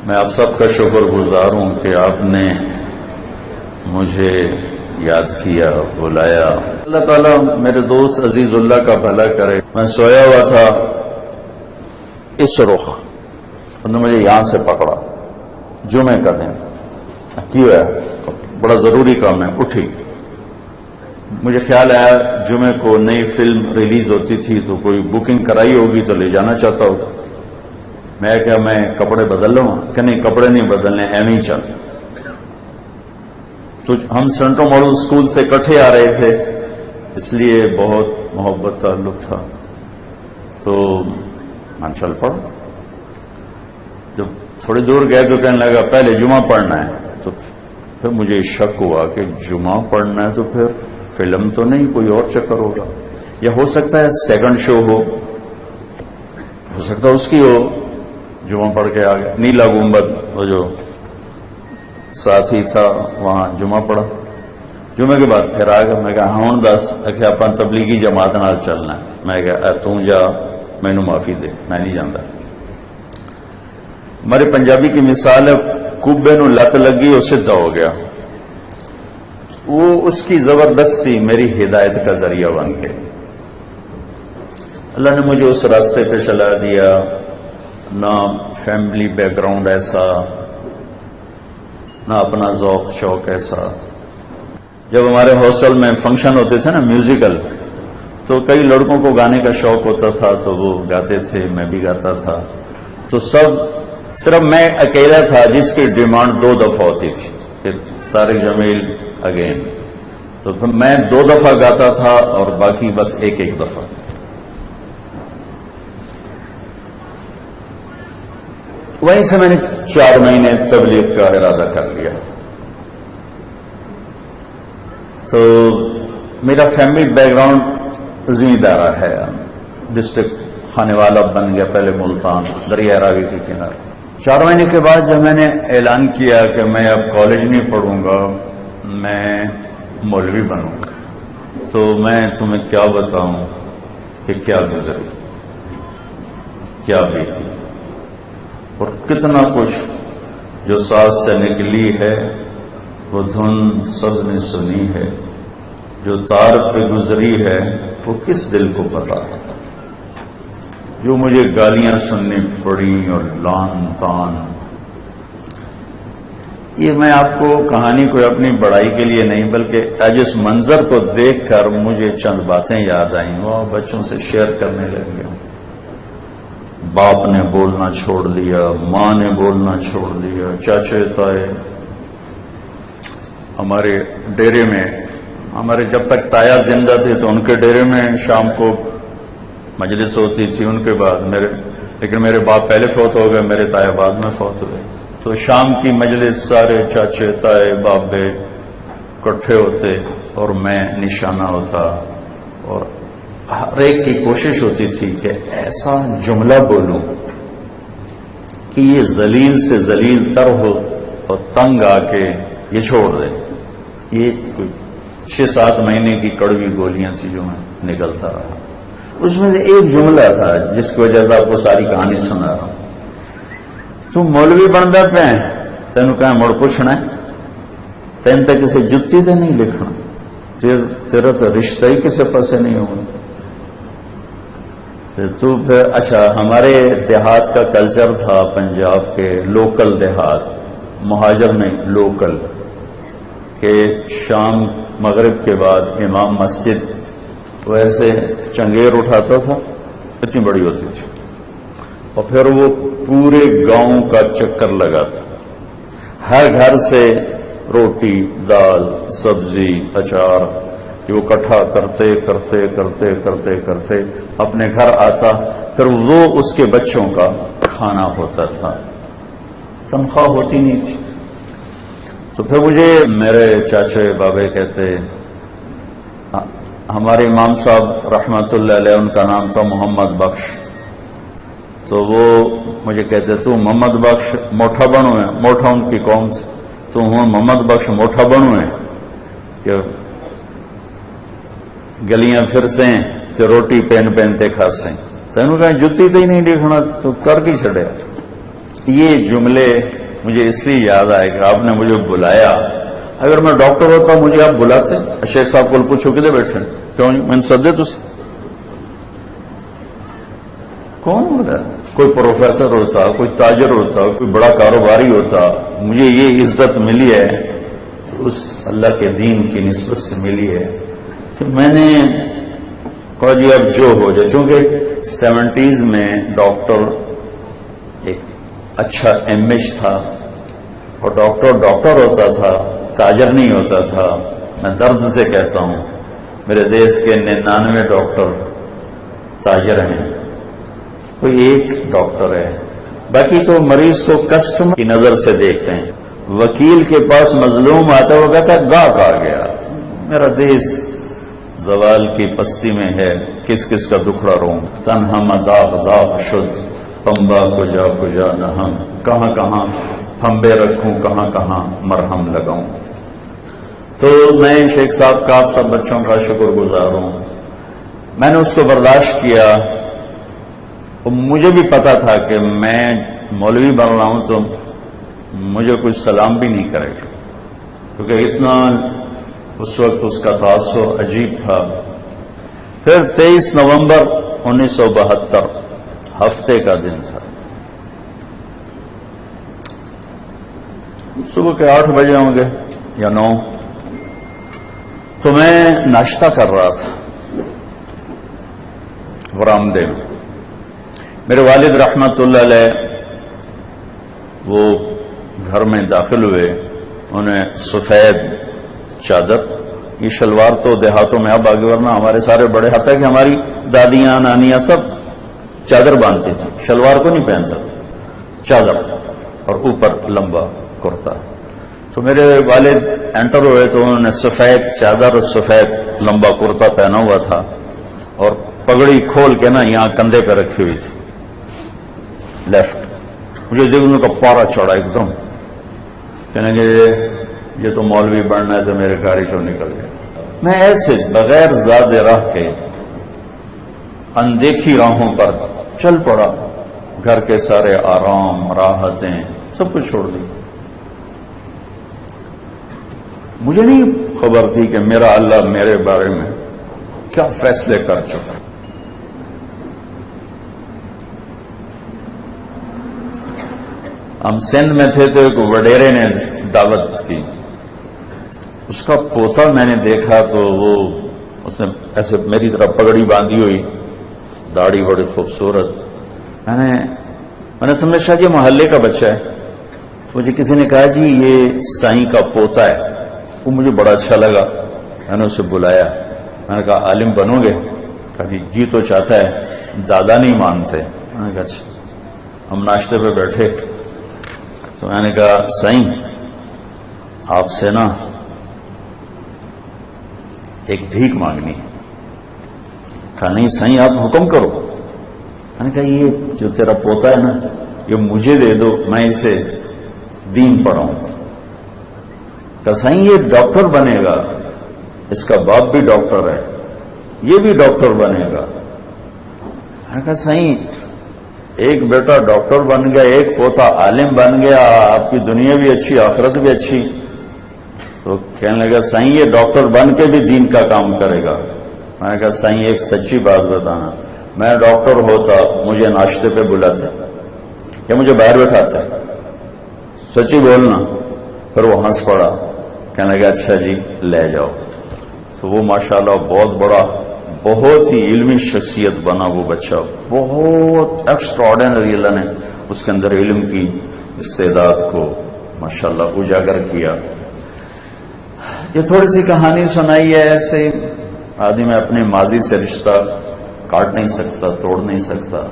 میں آپ سب کا شکر گزار ہوں کہ آپ نے مجھے یاد کیا، بلایا۔ اللہ تعالیٰ میرے دوست عزیز اللہ کا بھلا کرے۔ میں سویا ہوا تھا، اس رخ انہوں نے مجھے یہاں سے پکڑا، جمعے کا دن کیوں ہے، بڑا ضروری کام ہے، اٹھی۔ مجھے خیال آیا جمعے کو نئی فلم ریلیز ہوتی تھی تو کوئی بکنگ کرائی ہوگی تو لے جانا چاہتا ہوگا۔ میں کیا میں کپڑے بدل لوں؟ کہ نہیں، کپڑے نہیں بدلنے، ایویں ہی چل۔ تو ہم سینٹرو ماڈل اسکول سے اکٹھے آ رہے تھے، اس لیے بہت محبت تعلق تھا، تو میں چل پڑا۔ جب تھوڑی دور گئے تو کہنے لگا پہلے جمعہ پڑھنا ہے، تو پھر مجھے شک ہوا کہ جمعہ پڑھنا ہے تو پھر فلم تو نہیں، کوئی اور چکر ہوگا، یا ہو سکتا ہے سیکنڈ شو ہو سکتا ہے اس کی ہو۔ جمعہ پڑھ کے آ گیا، نیلا گنبد وہ جو ساتھی تھا وہاں جمعہ پڑھا۔ جمعے کے بعد پھر آ گیا، میں کہا ہوں دس کہ اپن تبلیغی جماعت نال چلنا ہے۔ میں کہا تو جا، مینوں معافی دے، میں نہیں جانتا۔ ہمارے پنجابی کی مثال ہے، کوبے نو لت لگی اور سدھا ہو گیا۔ وہ اس کی زبردستی میری ہدایت کا ذریعہ بن کے اللہ نے مجھے اس راستے پہ چلا دیا۔ نہ فیملی بیک گراؤنڈ ایسا، نہ اپنا ذوق شوق ایسا۔ جب ہمارے ہاسٹل میں فنکشن ہوتے تھے نا میوزیکل، تو کئی لڑکوں کو گانے کا شوق ہوتا تھا تو وہ گاتے تھے، میں بھی گاتا تھا۔ تو صرف میں اکیلا تھا جس کی ڈیمانڈ 2 دفعہ ہوتی تھی کہ طارق جمیل اگین، تو پھر میں 2 دفعہ گاتا تھا اور باقی بس ایک دفعہ۔ وہیں سے میں نے 4 مہینے تبلیغ کا ارادہ کر لیا۔ تو میرا فیملی بیک گراؤنڈ زمیندارہ ہے، ڈسٹرکٹ خانے والا بن گیا، پہلے ملتان دریا راوی کے کنارے۔ 4 مہینے کے بعد جب میں نے اعلان کیا کہ میں اب کالج نہیں پڑھوں گا، میں مولوی بنوں گا، تو میں تمہیں کیا بتاؤں کہ کیا گزری، کیا بیتی، اور کتنا کچھ جو سانس سے نکلی ہے وہ دھن سب نے سنی ہے، جو تار پہ گزری ہے وہ کس دل کو پتا ہے، جو مجھے گالیاں سننی پڑی اور لان تان۔ یہ میں آپ کو کہانی کوئی اپنی بڑائی کے لیے نہیں، بلکہ آج اس منظر کو دیکھ کر مجھے چند باتیں یاد آئیں، وہ بچوں سے شیئر کرنے لگ گیا۔ باپ نے بولنا چھوڑ دیا، ماں نے بولنا چھوڑ دیا، چاچے تائے۔ ہمارے ڈیرے میں، ہمارے جب تک تایا زندہ تھے تو ان کے ڈیرے میں شام کو مجلس ہوتی تھی، ان کے بعد لیکن میرے باپ پہلے فوت ہو گئے، میرے تایا بعد میں فوت ہوئے۔ تو شام کی مجلس سارے چاچے تائے بابے اکٹھے ہوتے اور میں نشانہ ہوتا، اور ہر ایک کی کوشش ہوتی تھی کہ ایسا جملہ بولوں کہ یہ ذلیل سے ذلیل تر ہو اور تنگ آ کے یہ چھوڑ دے۔ یہ کوئی 6-7 مہینے کی کڑوی گولیاں تھی جو میں نکلتا رہا۔ اس میں سے ایک جملہ تھا جس کی وجہ سے آپ کو ساری کہانی سنا رہا ہوں۔ تم مولوی بنتا پہ تینوں کہ مڑ پوچھنا ہے، تین تو کسی جتی سے نہیں لکھنا، تیرا تو رشتہ ہی کسی پاسے نہیں ہوگا۔ تو پھر اچھا، ہمارے دیہات کا کلچر تھا، پنجاب کے لوکل دیہات، مہاجر نہیں لوکل، کہ شام مغرب کے بعد امام مسجد ویسے چنگیر اٹھاتا تھا، اتنی بڑی ہوتی تھی، اور پھر وہ پورے گاؤں کا چکر لگاتا، ہر گھر سے روٹی دال سبزی اچار وہ اکٹھا کرتے کرتے کرتے کرتے کرتے اپنے گھر آتا، پھر وہ اس کے بچوں کا کھانا ہوتا تھا، تنخواہ ہوتی نہیں تھی۔ تو پھر مجھے میرے چاچے بابے کہتے، ہمارے امام صاحب رحمت اللہ علیہ، ان کا نام تھا محمد بخش، تو وہ مجھے کہتے تو محمد بخش موٹھا بنو ہے، موٹھا ان کی قوم تھی، تو ہوں محمد بخش موٹھا بنو ہے کہ گلیاں پھر سے تو روٹی پہنتے کھاسیں، تینوں کہیں جتی تو ہی نہیں دیکھنا تو کر کی چھڑے۔ یہ جملے مجھے اس لیے یاد آئے کہ آپ نے مجھے بلایا. اگر میں ڈاکٹر ہوتا مجھے آپ بلاتے, شیخ صاحب کو پوچھو کدھر بیٹھے, کیوں میں نے سدے تو کون بولا؟ کوئی پروفیسر ہوتا, کوئی تاجر ہوتا, کوئی بڑا کاروباری ہوتا, مجھے یہ عزت ملی ہے تو اس اللہ کے دین کی نسبت سے ملی ہے کہ میں نے کہا جی اب جو ہو جائے. چونکہ 70s میں ڈاکٹر ایک اچھا امیج تھا, اور ڈاکٹر ہوتا تھا, تاجر نہیں ہوتا تھا. میں درد سے کہتا ہوں میرے دیش کے 99 ڈاکٹر تاجر ہیں, کوئی ایک ڈاکٹر ہے, باقی تو مریض کو کسٹمر کی نظر سے دیکھتے ہیں. وکیل کے پاس مظلوم آتا ہے وہ کہتا ہے گاہک آ گیا. میرا دیش زوال کی پستی میں ہے, کس کس کا دکھڑا روم, تنہم داغ داغ شد پمبا کجا کجا نہم, کہاں کہاں پھمبے رکھوں, کہاں کہاں مرہم لگاؤں. تو میں شیخ صاحب کا آپ سب بچوں کا شکر گزار ہوں. میں نے اس کو برداشت کیا. مجھے بھی پتا تھا کہ میں مولوی بن رہا ہوں تو مجھے کوئی سلام بھی نہیں کرے گا, کیونکہ اتنا اس وقت اس کا تاثر عجیب تھا. پھر 23 نومبر 1972 ہفتے کا دن تھا. صبح کے 8 بجے ہوں گے یا 9. تو میں ناشتہ کر رہا تھا برآمدے میں. میرے والد رحمت اللہ علیہ وہ گھر میں داخل ہوئے. انہیں سفید چادر, یہ شلوار تو دیہاتوں میں اب آگے, ورنہ ہمارے سارے بڑے ہاتھ ہے کہ ہماری دادیاں نانیاں سب چادر باندھتی تھیں, شلوار کو نہیں پہنتا تھا, چادر اور اوپر لمبا کرتا. تو میرے والد انٹر ہوئے تو انہوں نے سفید چادر اور سفید لمبا کرتا پہنا ہوا تھا, اور پگڑی کھول کے نا یہاں کندھے پہ رکھی ہوئی تھی لیفٹ. مجھے دیکھنے کا پارا چڑھا ایک دم, کہنے کہ یہ تو مولوی بننا ہے, تو میرے گاڑی چوں نکل گیا. میں ایسے بغیر زاد راہ کے اندیکھی راہوں پر چل پڑا. گھر کے سارے آرام راحتیں سب کچھ چھوڑ دی. مجھے نہیں خبر تھی کہ میرا اللہ میرے بارے میں کیا فیصلے کر چکا. ہم سندھ میں تھے تو ایک وڈیرے نے دعوت کی. اس کا پوتا میں نے دیکھا تو وہ اس نے ایسے میری طرح پگڑی باندھی ہوئی, داڑھی بڑی خوبصورت. میں نے سمجھا شاید یہ محلے کا بچہ ہے. مجھے کسی نے کہا جی یہ سائیں کا پوتا ہے. وہ مجھے بڑا اچھا لگا. میں نے اسے بلایا. میں نے کہا عالم بنو گے؟ کہا جی تو چاہتا ہے, دادا نہیں مانتے. میں نے کہا اچھا. ہم ناشتے پہ بیٹھے تو میں نے کہا سائیں آپ سے نا ایک بھیک مانگنی ہے. کہا نہیں سائیں آپ حکم کرو. میں نے کہا یہ جو تیرا پوتا ہے نا یہ مجھے دے دو, میں اسے دین پڑھاؤں. کہا سائیں یہ ڈاکٹر بنے گا, اس کا باپ بھی ڈاکٹر ہے, یہ بھی ڈاکٹر بنے گا. میں نے کہا سائیں ایک بیٹا ڈاکٹر بن گیا, ایک پوتا عالم بن گیا, آپ کی دنیا بھی اچھی آخرت بھی اچھی. تو کہنے لگا سائیں یہ ڈاکٹر بن کے بھی دین کا کام کرے گا. میں نے کہا سائیں ایک سچی بات بتانا, میں ڈاکٹر ہوتا مجھے ناشتے پہ بلاتے یا مجھے باہر بٹھاتے؟ سچی بولنا. پھر وہ ہنس پڑا, کہنے لگا اچھا جی لے جاؤ. تو وہ ماشاءاللہ بہت بڑا, بہت ہی علمی شخصیت بنا وہ بچہ. بہت ایکسٹراڈنری اللہ نے اس کے اندر علم کی استعداد کو ماشاءاللہ اجاگر کیا. یہ تھوڑی سی کہانی سنائی ہے. ایسے آدمی اپنے ماضی سے رشتہ کاٹ نہیں سکتا, توڑ نہیں سکتا.